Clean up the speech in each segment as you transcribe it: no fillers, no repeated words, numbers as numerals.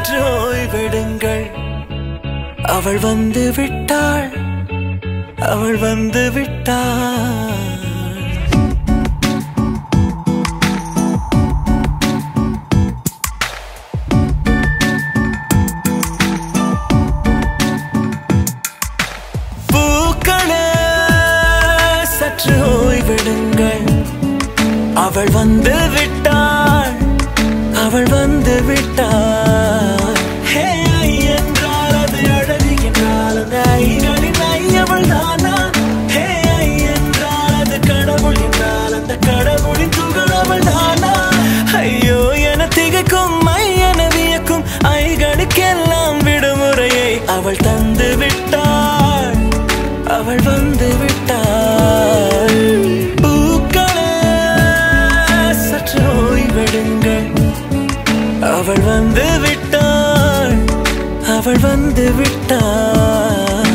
சற்று ஓய்வெடுங்கள் அவள் வந்து விட்டாள் அவள் வந்து விட்டாள் பூக்களே சற்று ஓய்வெடுங்கள் அவள் வந்து விட்டாள் அவள் வந்து விட்டாள் ஹே ஐ என்றால் அது அழகு என்றால் அந்த ஐகளின் ஐ அவள் தானா ஹே ஐ என்றால் அது கடவுள் என்றால் அந்த கடவுளின் துகள் அவள் தானா ஐயோ என திகைக்கும் ஐ என வியக்கும் ஐகளுக்கெல்லாம் விடுமுறையை அவள் தந்து விட்டாள் அவள் வந்து விட்டாள் பூக்களே சற்று ஓய்வெடுங்கள் அவள் வந்து விட்டாள் அவள் வந்து விட்டாள்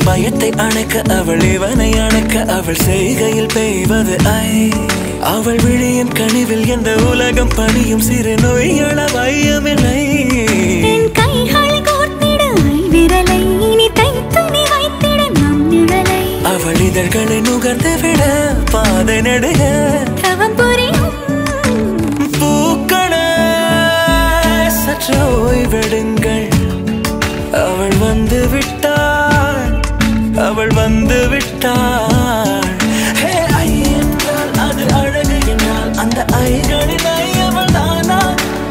பயத்தை அணைக்க அவள் இவனை அணைக்க அவள் செய்கையில் பெய்வது ஐ அவள் விழியின் கனிவில் எந்த உலகம் பணியும் சிறு நோய்கள வையமில்லை அவள் இதழ்களை நுகர்ந்து விட பாதை நடுக பூக்களே சற்று ஓய்வெடுங்கள் அவள் வந்து விட்டாள் அவள் வந்து விட்டாள் ஹே ஐ என்றால் அது அழகு என்றால் அந்த ஐகளின் ஐ அவள் தானா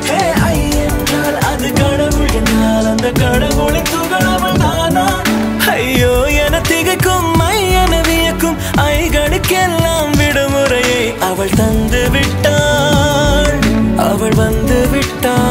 ஹே ஐ என்றால் அது கடவுள் என்றால் அந்த கடவுளின் துகள் அவள் தானா ஐயோ என திகைக்கும் ஐ என வியக்கும் ஐகளுக்கெல்லாம் விடுமுறையை அவள் தந்து விட்டாள் அவள் வந்து விட்டாள்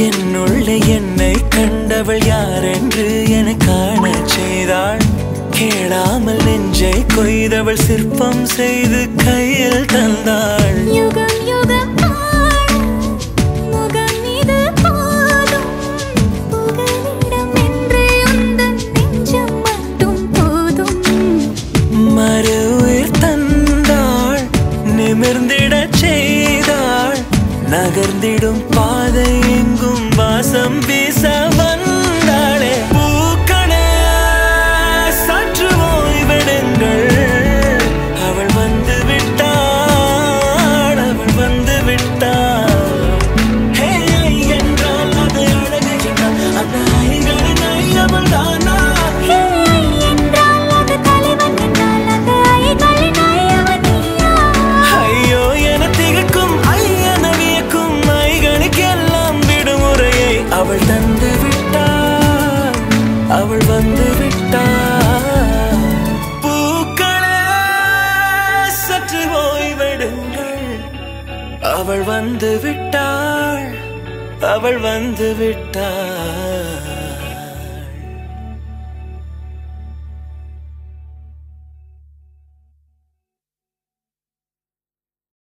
என்னுள்ளே என்னை கண்டவள் யார் என்று என காண செய்தாள் கேளாமல் நெஞ்சை கொய்தவள் சிற்பம் செய்து கையில் தந்தாள் யுகம் யுகம் மறு உயிர் தந்தாள் நிமிர்ந்திடச் செய்தாள் நகர்ந்திடும் பாதை எங்கும் வாசம் வீச வந்தாளே பூக்களே சற்று ஓய்வெடுங்கள் அவள் வந்து விட்டாள் அவள் வந்து விட்டாள் ஹே ஐ என்றால் அது அழகு என்றால் அந்த ஐகளின் ஐ அவள் தானா ஐயோ என திகைக்கும் ஐ என வியக்கும் ஐகளுக்கெல்லாம் விடுமுறையை அவள் தந்து விட்டாள் அவள் வந்து விட்டாள் பூக்களே சற்று ஓய்வெடுங்கள் அவள் வந்து விட்டாள் அவள் வந்து விட்டாள்